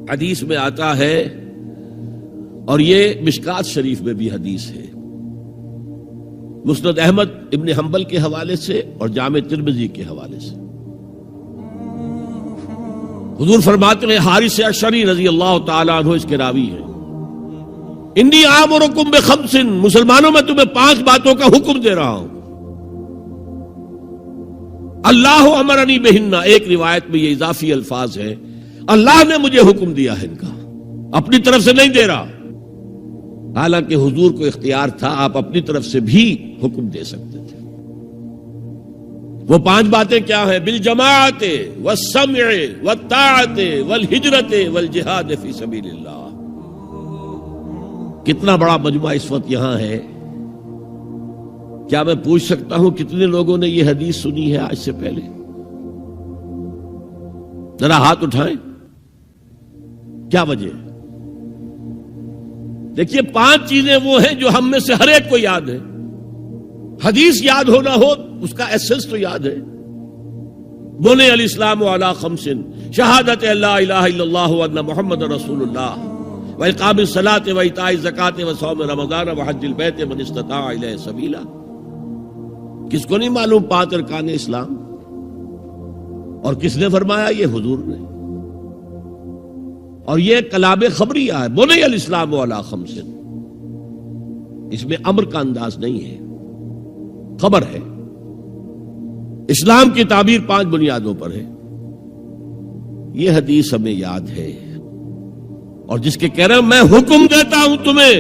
حدیث میں آتا ہے، اور یہ مشکات شریف میں بھی حدیث ہے، مسند احمد ابن حنبل کے حوالے سے اور جامع ترمذی کے حوالے سے، حضور فرماتے ہیں، حارث اشعری رضی اللہ تعالیٰ عنہ اس کے راوی ہیں، انی آمرکم بخمس، مسلمانوں میں تمہیں 5 باتوں کا حکم دے رہا ہوں، اللہ امرنی بہن، ایک روایت میں یہ اضافی الفاظ ہے، اللہ نے مجھے حکم دیا ہے ان کا، اپنی طرف سے نہیں دے رہا، حالانکہ حضور کو اختیار تھا، آپ اپنی طرف سے بھی حکم دے سکتے تھے۔ وہ 5 باتیں کیا ہیں؟ بالجماعت والسمع والطاعت والہجرت والجہاد فی سبیل اللہ۔ کتنا بڑا مجموعہ اس وقت یہاں ہے، کیا میں پوچھ سکتا ہوں کتنے لوگوں نے یہ حدیث سنی ہے آج سے پہلے؟ ذرا ہاتھ اٹھائیں، کیا وجہ ہے؟ دیکھیے 5 چیزیں وہ ہیں جو ہم میں سے ہر ایک کو یاد ہے، حدیث یاد ہونا ہو اس کا ایسنس تو یاد ہے۔ بنی الاسلام علی 5، شہادت لا الہ الا اللہ وان محمد رسول اللہ، واقام الصلاۃ وایتاء الزکاۃ وصوم رمضان وحج البیت من استطاع الیہ سبیلا۔ کس کو نہیں معلوم 5 ارکان اسلام؟ اور کس نے فرمایا؟ یہ حضور نے۔ اور یہ کلام خبریہ ہے، بنی الاسلام علی 5، اس میں امر کا انداز نہیں ہے، خبر ہے۔ اسلام کی تعبیر 5 بنیادوں پر ہے، یہ حدیث ہمیں یاد ہے۔ اور جس کے کہہ رہے ہیں میں حکم دیتا ہوں تمہیں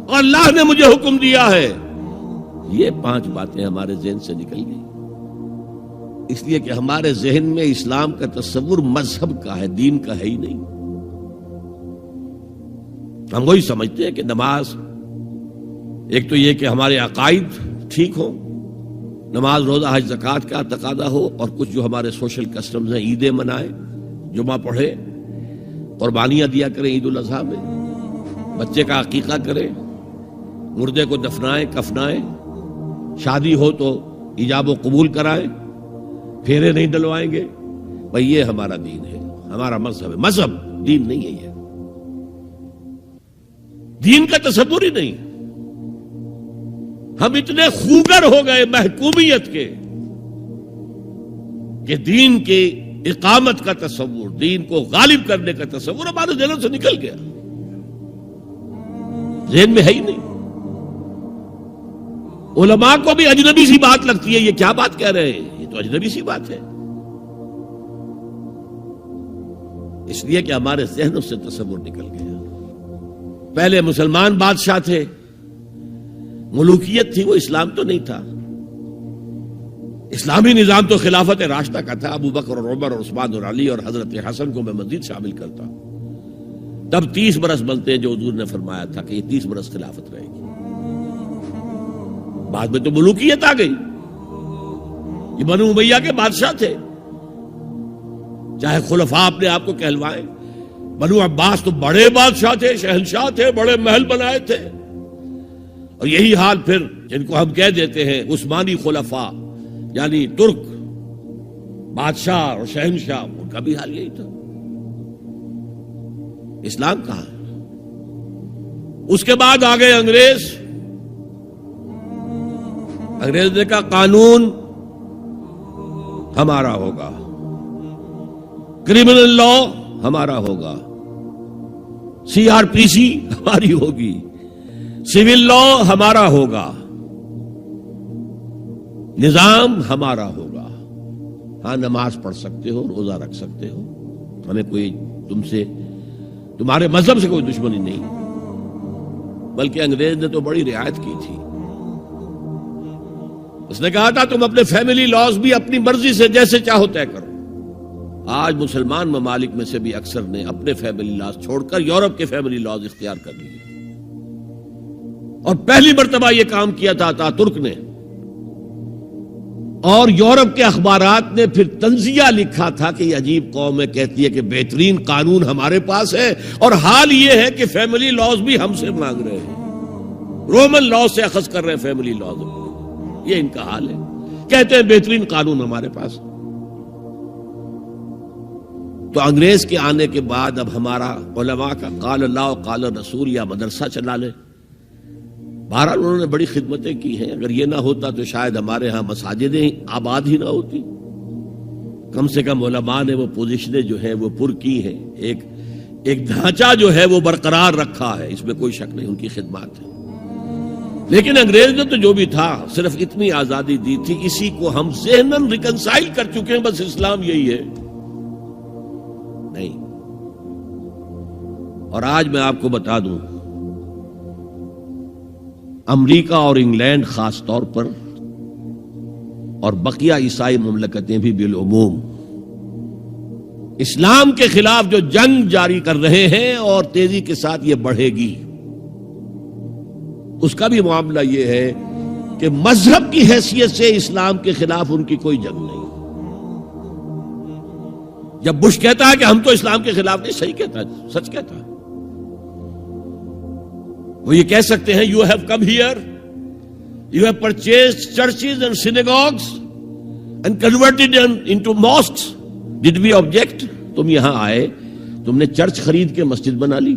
اور اللہ نے مجھے حکم دیا ہے، یہ 5 باتیں ہمارے ذہن سے نکل گئی، اس لیے کہ ہمارے ذہن میں اسلام کا تصور مذہب کا ہے، دین کا ہے ہی نہیں۔ ہم وہی سمجھتے ہیں کہ نماز، ایک تو یہ کہ ہمارے عقائد ٹھیک ہو، نماز روزہ حج زکوٰۃ کا تقاضا ہو، اور کچھ جو ہمارے سوشل کسٹمز ہیں، عیدیں منائیں، جمعہ پڑھے، قربانیاں دیا کریں عید الاضحیٰ میں، بچے کا عقیقہ کریں، مردے کو دفنائیں کفنائیں، شادی ہو تو ایجاب و قبول کرائیں، پھیرے نہیں ڈلوائیں گے، بھئی یہ ہمارا دین ہے، ہمارا مذہب ہے۔ مذہب دین نہیں ہے، یہ دین کا تصور ہی نہیں۔ ہم اتنے خوگر ہو گئے محکومیت کے کہ دین کی اقامت کا تصور، دین کو غالب کرنے کا تصور ہمارے ذہنوں سے نکل گیا، ذہن میں ہے ہی نہیں۔ علماء کو بھی اجنبی سی بات لگتی ہے، یہ کیا بات کہہ رہے ہیں، یہ تو اجنبی سی بات ہے، اس لیے کہ ہمارے ذہنوں سے تصور نکل گیا۔ پہلے مسلمان بادشاہ تھے، ملوکیت تھی، وہ اسلام تو نہیں تھا۔ اسلامی نظام تو خلافت راشدہ کا تھا، ابو بکر اور عمر اور عثمان اور علی اور حضرت حسن کو میں مزید شامل کرتا ہوں۔ تب 30 برس بنتے ہیں جو حضور نے فرمایا تھا کہ یہ 30 برس خلافت رہے گی۔ بعد میں تو ملوکیت آ گئی، یہ بنو امیہ کے بادشاہ تھے، چاہے خلفاء اپنے آپ کو کہلوائیں۔ بنو عباس تو بڑے بادشاہ تھے، شہنشاہ تھے، بڑے محل بنائے تھے، اور یہی حال پھر جن کو ہم کہہ دیتے ہیں عثمانی خلفاء، یعنی ترک بادشاہ اور شہنشاہ، ان کا بھی حال یہی تھا۔ اسلام کہاں ہے؟ اس کے بعد آ گئے انگریز نے کہا قانون ہمارا ہوگا، کرمنل لا ہمارا ہوگا، CRPC ہماری ہوگی، سول لا ہمارا ہوگا، نظام ہمارا ہوگا۔ ہاں نماز پڑھ سکتے ہو، روزہ رکھ سکتے ہو، ہمیں کوئی تمہارے مذہب سے کوئی دشمنی نہیں، بلکہ انگریز نے تو بڑی رعایت کی تھی۔ اس نے کہا تھا تم اپنے فیملی لاز بھی اپنی مرضی سے جیسے چاہو طے کرو۔ آج مسلمان ممالک میں سے بھی اکثر نے اپنے فیملی لاز چھوڑ کر یورپ کے فیملی لاز اختیار کر لیے، اور پہلی مرتبہ یہ کام کیا تھا ترک نے، اور یورپ کے اخبارات نے پھر تنزیہ لکھا تھا کہ یہ عجیب قوم ہے، کہتی ہے کہ بہترین قانون ہمارے پاس ہے، اور حال یہ ہے کہ فیملی لاز بھی ہم سے مانگ رہے ہیں، رومن لاز سے اخذ کر رہے ہیں فیملی لاز، یہ ان کا حال ہے، کہتے ہیں بہترین قانون ہمارے پاس۔ تو تو انگریز کے آنے کے بعد اب ہمارا علماء کا قال اللہ و قال رسول یا مدرسہ چلا لے. بہرحال انہوں نے بڑی خدمتیں کی ہیں. اگر یہ نہ ہوتا تو شاید ہمارے ہاں مساجدیں آباد ہی نہ ہوتی. کم سے کم علماء نے وہ پوزیشنیں جو ہیں وہ پر کی ہیں. ایک ڈھانچہ جو ہے وہ برقرار رکھا ہے, اس میں کوئی شک نہیں, ان کی خدمات ہے. لیکن انگریز نے تو جو بھی تھا صرف اتنی آزادی دی تھی, اسی کو ہم ذہناً ریکنسائل کر چکے ہیں, بس اسلام یہی ہے. نہیں. اور آج میں آپ کو بتا دوں, امریکہ اور انگلینڈ خاص طور پر اور بقیہ عیسائی مملکتیں بھی بالعموم اسلام کے خلاف جو جنگ جاری کر رہے ہیں اور تیزی کے ساتھ یہ بڑھے گی, اس کا بھی معاملہ یہ ہے کہ مذہب کی حیثیت سے اسلام کے خلاف ان کی کوئی جنگ نہیں. جب بش کہتا ہے کہ ہم تو اسلام کے خلاف نہیں, صحیح کہتا ہے, سچ کہتا ہے. وہ یہ کہہ سکتے ہیں you have come here, you have purchased churches and synagogues and converted into mosques, did we object? تم یہاں آئے, تم نے چرچ خرید کے مسجد بنا لی,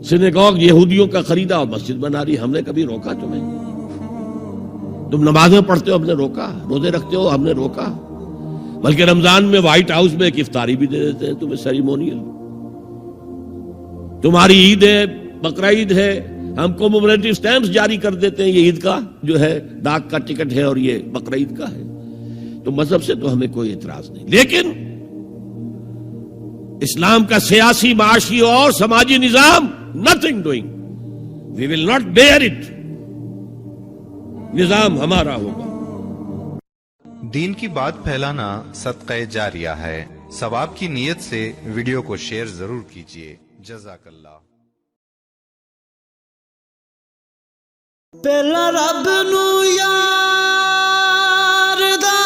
سینیگوگ یہودیوں کا خریدا اور مسجد بنا لی, ہم نے کبھی روکا تمہیں؟ تم نمازیں پڑھتے ہو, ہم نے روکا؟ روزے رکھتے ہو, ہم نے روکا؟ بلکہ رمضان میں وائٹ ہاؤس میں ایک افطاری بھی دے دیتے ہیں تمہیں, سیریمونیل. تمہاری عید ہے, بقرہ عید ہے, ہم کو کمیموریٹو سٹیمپس جاری کر دیتے ہیں, یہ عید کا جو ہے ڈاک کا ٹکٹ ہے اور یہ بقرہ عید کا ہے. تو مذہب سے تو ہمیں کوئی اعتراض نہیں, لیکن اسلام کا سیاسی, معاشی اور سماجی نظام, nothing doing, we will not bear it. نظام ہمارا ہوگا. دین کی بات پھیلانا صدقہ جاریہ ہے. ثواب کی نیت سے ویڈیو کو شیئر ضرور کیجیے. جزاک اللہ. پہلا رب نو یار دا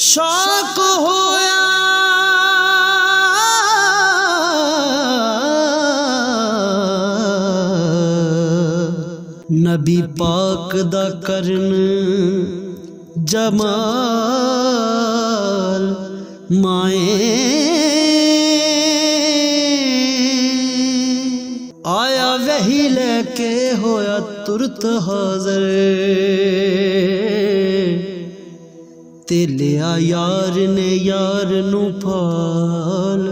شوق ہویا, نبی پاک دا کرن جمال مائیں آیا وحی لے کے ہویا ترت حاضر, تے لیا یار نے یار نو پھال